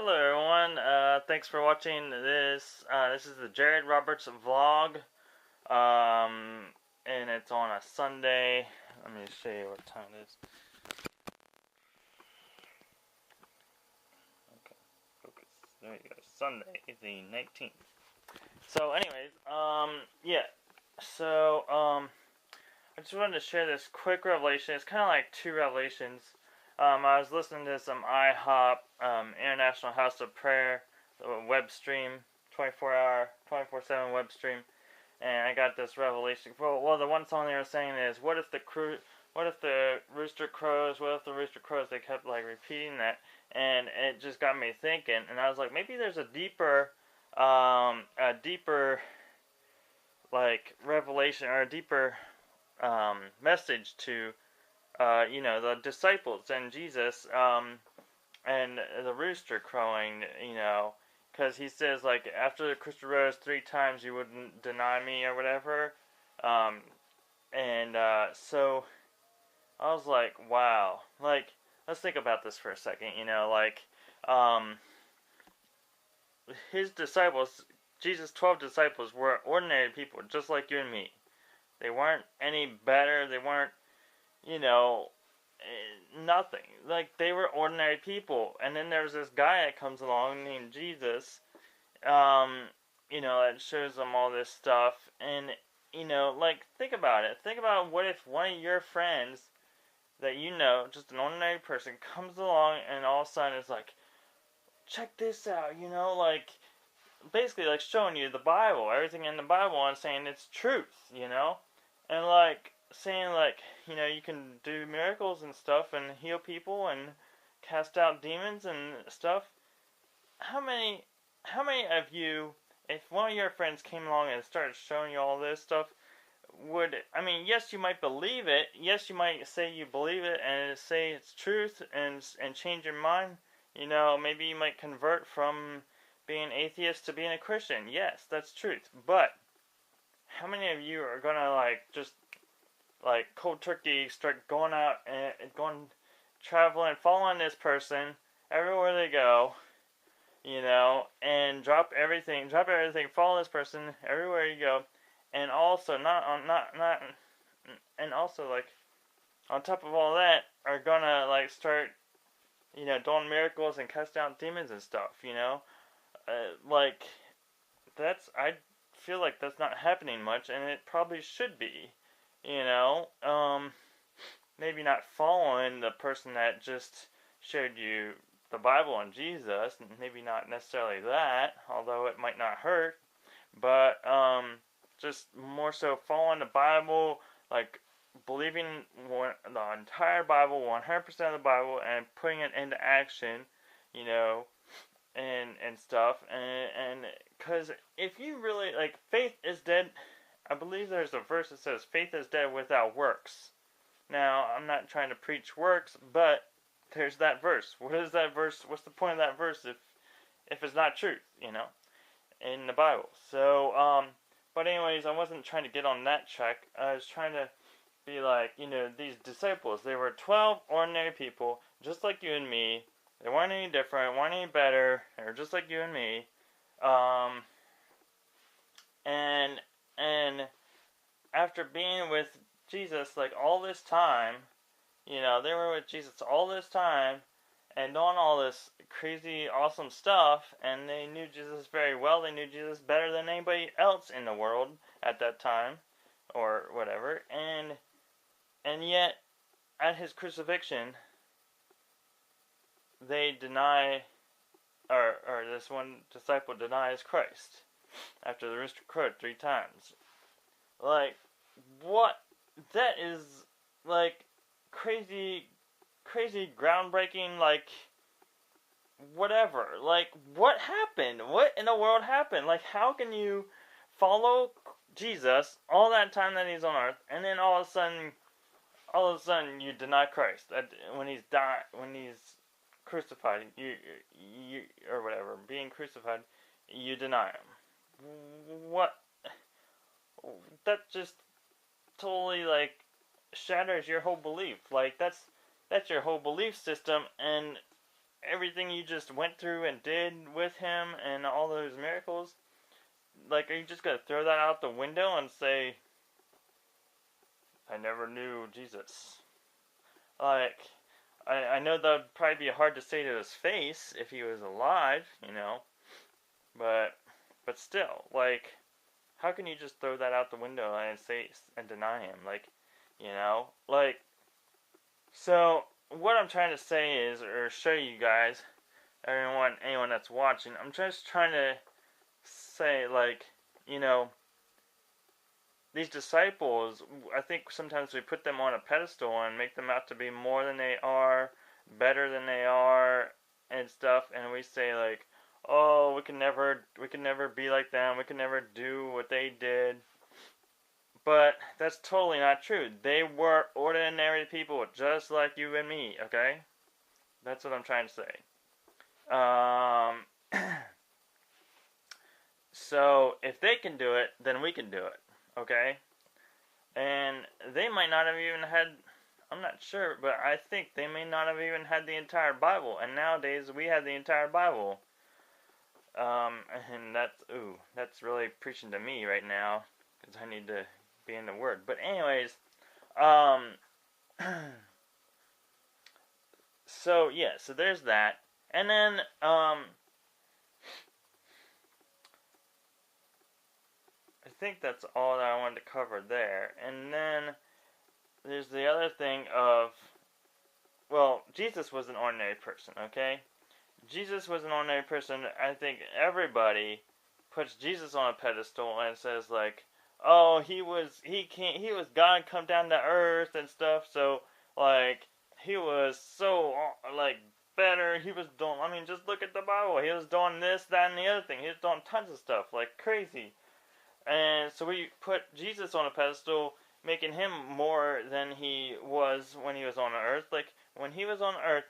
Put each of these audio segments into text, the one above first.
Hello everyone, thanks for watching this. This is the Jared Roberts vlog, and it's on a Sunday. Let me show you what time it is. Okay, focus. There you go, Sunday, the 19th. So anyways, yeah, so, I just wanted to share this quick revelation. It's kind of like two revelations. I was listening to some IHOP, International House of Prayer, web stream, 24-hour, 24/7 web stream, and I got this revelation. Well, the one song they were saying is, what if the rooster crows? What if the rooster crows? They kept like repeating that, and it just got me thinking. And I was like, maybe there's a deeper like revelation or a deeper message to the disciples and Jesus, and the rooster crowing, because he says, like, after the rooster rose 3 times, you wouldn't deny me or whatever, so I was like, wow, like, let's think about this for a second, his disciples, Jesus' 12 disciples were ordinary people, just like you and me. They weren't any better, they weren't, nothing. Like, they were ordinary people. And then there's this guy that comes along named Jesus, that shows them all this stuff. And, like, think about it. Think about what if one of your friends that just an ordinary person, comes along and all of a sudden is like, check this out, like, basically, like, showing you the Bible, everything in the Bible, and saying it's truth, And, like, saying, like, you can do miracles and stuff and heal people and cast out demons and stuff. How many of you, if one of your friends came along and started showing you all this stuff, yes, you might believe it. Yes, you might say you believe it and say it's truth and change your mind. Maybe you might convert from being atheist to being a Christian. Yes, that's truth. But how many of you are gonna, like, just, like, cold turkey start going out and traveling, following this person everywhere they go, and drop everything, follow this person everywhere you go, and also and also, like, on top of all that, are gonna, like, start, doing miracles and cast out demons and stuff, like, I feel like that's not happening much, and it probably should be, maybe not following the person that just showed you the Bible and Jesus, maybe not necessarily that, although it might not hurt, but, just more so following the Bible, like, believing the entire Bible, 100% of the Bible, and putting it into action, and stuff, and because if you really, like, faith is dead. I believe there's a verse that says faith is dead without works. Now, I'm not trying to preach works, but there's that verse. What is that verse? What's the point of that verse if it's not truth, in the Bible? So, but anyways, I wasn't trying to get on that track. I was trying to be like, these disciples, they were 12 ordinary people, just like you and me. They weren't any different, weren't any better. They were just like you and me. And after being with Jesus, like, all this time, they were with Jesus all this time and doing all this crazy, awesome stuff, and they knew Jesus very well. They knew Jesus better than anybody else in the world at that time, or whatever, and yet, at his crucifixion, they deny, or this one disciple denies Christ after the rooster crowed 3 times. Like, what? That is, like, crazy, groundbreaking, like, whatever. Like, what happened? What in the world happened? Like, how can you follow Jesus all that time that he's on earth, and then all of a sudden you deny Christ when he's crucified, you or whatever, being crucified, you deny him. What? That just totally, like, shatters your whole belief. Like, that's your whole belief system, and everything you just went through and did with him and all those miracles, like, are you just gonna throw that out the window and say, I never knew Jesus? Like, I know that would probably be hard to say to his face if he was alive, but still, like, how can you just throw that out the window and say and deny him? Like, so what I'm trying to say is, or show you guys, anyone that's watching, I'm just trying to say, like, you know, these disciples, I think sometimes we put them on a pedestal and make them out to be more than they are, better than they are, and stuff, and we say, like, oh, we can never be like them, we can never do what they did. But that's totally not true. They were ordinary people just like you and me, okay? That's what I'm trying to say. So if they can do it, then we can do it, okay? And they might not have even had, I'm not sure, but I think they may not have even had the entire Bible. And nowadays we have the entire Bible. And that's really preaching to me right now, because I need to be in the Word. But anyways, so yeah, so there's that. And then, I think that's all that I wanted to cover there. And then there's the other thing of, well, Jesus was an ordinary person, okay? Jesus was an ordinary person. I think everybody puts Jesus on a pedestal and says, like, oh, he was God come down to earth and stuff, so, like, he was so, like, better. He was doing, I mean, just look at the Bible. He was doing this, that, and the other thing. He was doing tons of stuff, like crazy. And so we put Jesus on a pedestal, making him more than he was when he was on earth. Like, when he was on earth,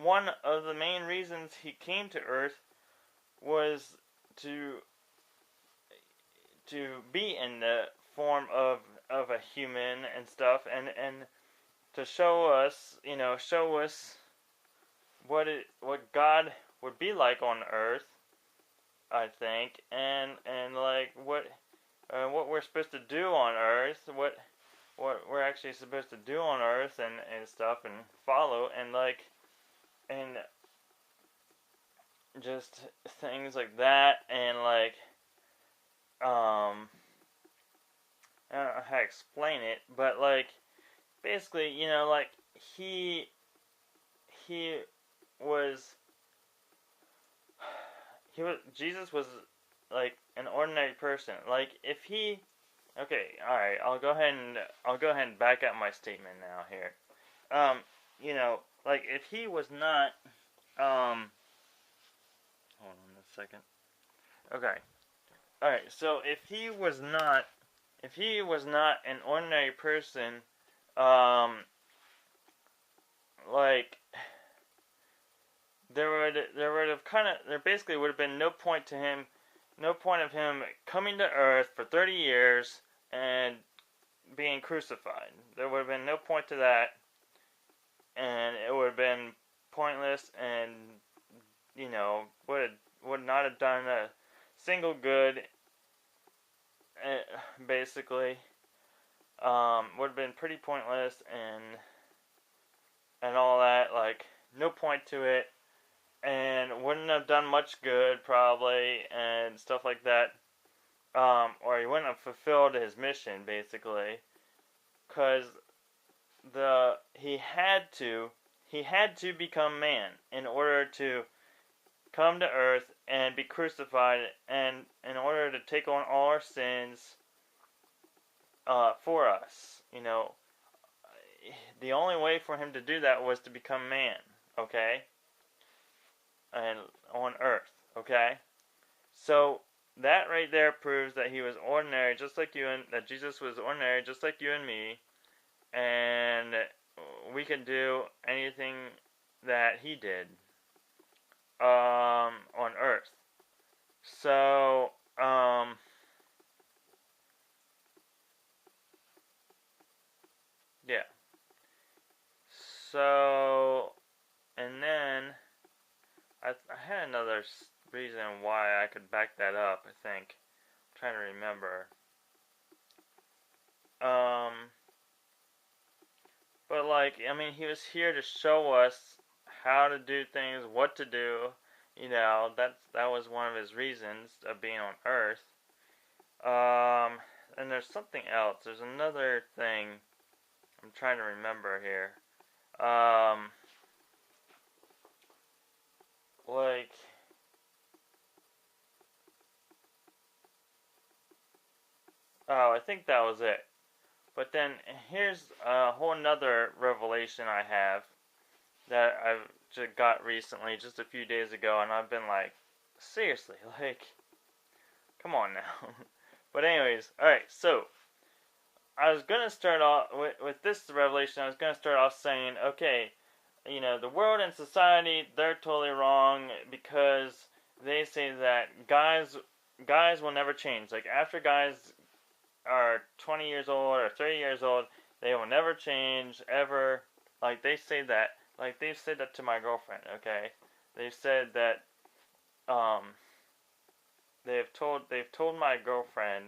one of the main reasons he came to earth was to be in the form of a human and stuff, and to show us what God would be like on earth, I think, and like what we're supposed to do on earth, what we're actually supposed to do on earth, and stuff, and follow, and like, and just things like that, and like, I don't know how to explain it, but like, basically, like, he was Jesus was like an ordinary person. Like, if he, okay, all right, I'll go ahead and back up my statement now here. Like, if he was not, hold on a second. Okay, all right. So if he was not an ordinary person, like, there basically would have been no point of him coming to earth for 30 years and being crucified. There would have been no point to that, and it would have been pointless, and would not have done a single good. Basically, would have been pretty pointless, and all that. Like, no point to it, and wouldn't have done much good probably, and stuff like that. Or he wouldn't have fulfilled his mission, basically, because he had to become man in order to come to earth and be crucified, and in order to take on all our sins for us. The only way for him to do that was to become man, okay? And on earth, okay? So that right there proves that he was ordinary, just like you, and that Jesus was ordinary, just like you and me, and we can do anything that he did on earth. So yeah. So had another reason why I could back that up, I think. I'm trying to remember. But like, I mean, he was here to show us how to do things, what to do. You know, that was one of his reasons of being on Earth. And there's something else. There's another thing I'm trying to remember here. Like, oh, I think that was it. But then here's a whole nother revelation I have that I've just got recently, just a few days ago, and I've been like, seriously, like, come on now. But anyways, alright, so I was going to start off with this revelation. I was going to start off saying, okay, you know, the world and society, they're totally wrong because they say that guys will never change. Like, after guys are 20 years old or 30 years old, they will never change, ever. Like, they say that. Like, they've said that to my girlfriend, okay? They've said that, they've told my girlfriend,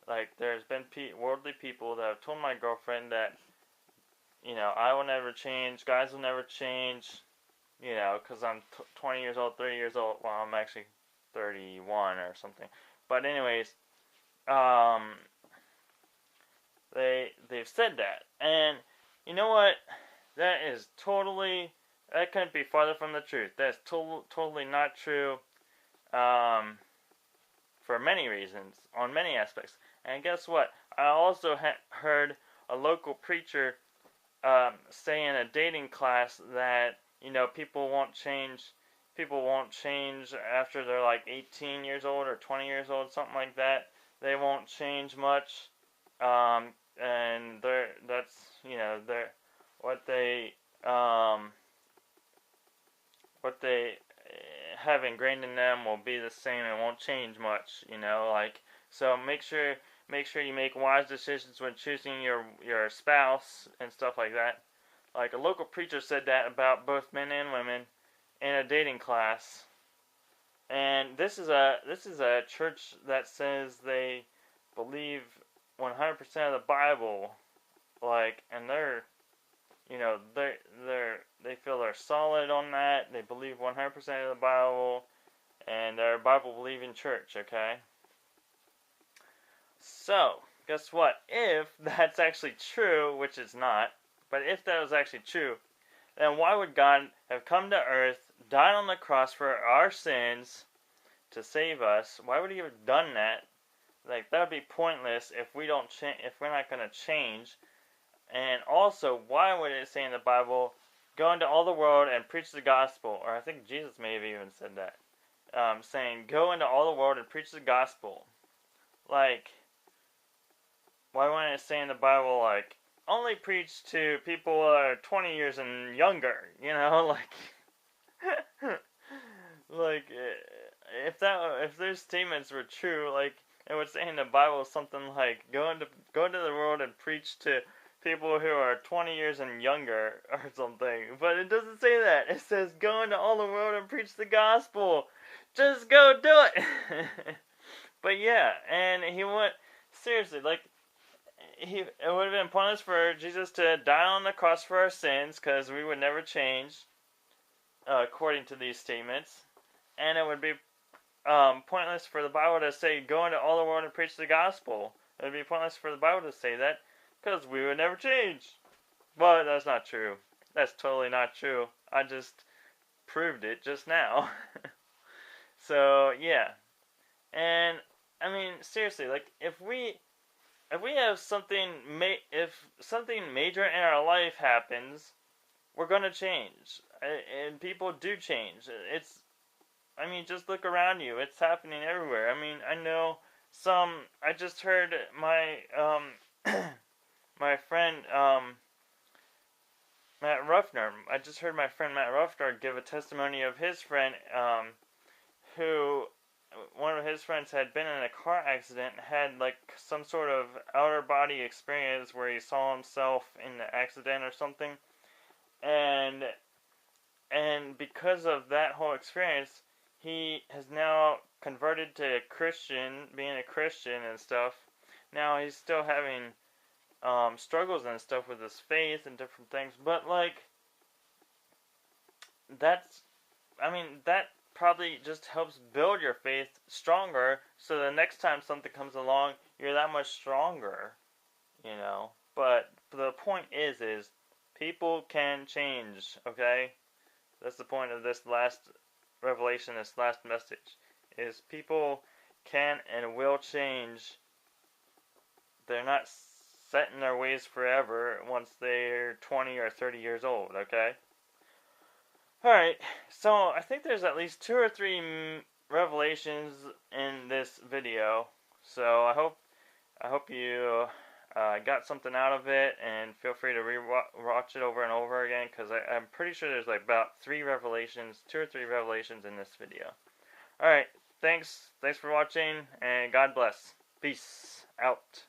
like, there's been worldly people that have told my girlfriend that, you know, I will never change, guys will never change, you know, because I'm 20 years old, 30 years old. Well, I'm actually 31 or something. But anyways, they've said that. And you know what? That couldn't be farther from the truth. That's totally not true, for many reasons, on many aspects. And guess what? I also heard a local preacher say in a dating class that, you know, people won't change after they're like 18 years old or 20 years old, something like that. They won't change much, and that's, you know, what they have ingrained in them will be the same and won't change much, you know, like, so make sure you make wise decisions when choosing your spouse and stuff like that. Like, a local preacher said that about both men and women in a dating class. And this is a church that says they believe 100% of the Bible, like, and they're, you know, they feel they're solid on that. They believe 100% of the Bible, and they're a Bible believing church, okay? So, guess what? If that's actually true, which it's not, but if that was actually true, then why would God have come to earth, died on the cross for our sins to save us? Why would he have done that? Like, that would be pointless if we don't if we're not going to change. And also, why would it say in the Bible, go into all the world and preach the gospel? Or I think Jesus may have even said that. Saying, go into all the world and preach the gospel. Like, why wouldn't it say in the Bible, like, only preach to people that are 20 years and younger? You know, like, like, if those statements were true, like, it would say in the Bible something like, go into the world and preach to people who are 20 years and younger or something. But it doesn't say that. It says, go into all the world and preach the gospel. Just go do it. But yeah, and he went, seriously, like, it would have been pointless for Jesus to die on the cross for our sins, because we would never change, according to these statements. And it would be pointless for the Bible to say, go into all the world and preach the gospel. It would be pointless for the Bible to say that, because we would never change. But that's not true. That's totally not true. I just proved it just now. So, yeah. And, I mean, seriously, like, if we have something, if something major in our life happens, we're gonna change. And people do change. I mean, just look around you. It's happening everywhere. I mean, I know I just heard my, my friend, Matt Ruffner. I just heard my friend Matt Ruffner give a testimony of his friend, who, one of his friends had been in a car accident, had like some sort of outer body experience where he saw himself in the accident or something, and because because of that whole experience, he has now converted to Christian, being a Christian and stuff. Now he's still having struggles and stuff with his faith and different things, but like that's, I mean, that probably just helps build your faith stronger, so the next time something comes along, you're that much stronger, you know. But the point is people can change, okay? That's the point of this last revelation, this last message, is people can and will change. They're not set in their ways forever once they're 20 or 30 years old, okay? Alright, so I think there's at least 2 or 3 revelations in this video, so I hope you got something out of it, and feel free to watch it over and over again, because I'm pretty sure there's like about 3 revelations, 2 or 3 revelations in this video. Alright, thanks for watching, and God bless. Peace out.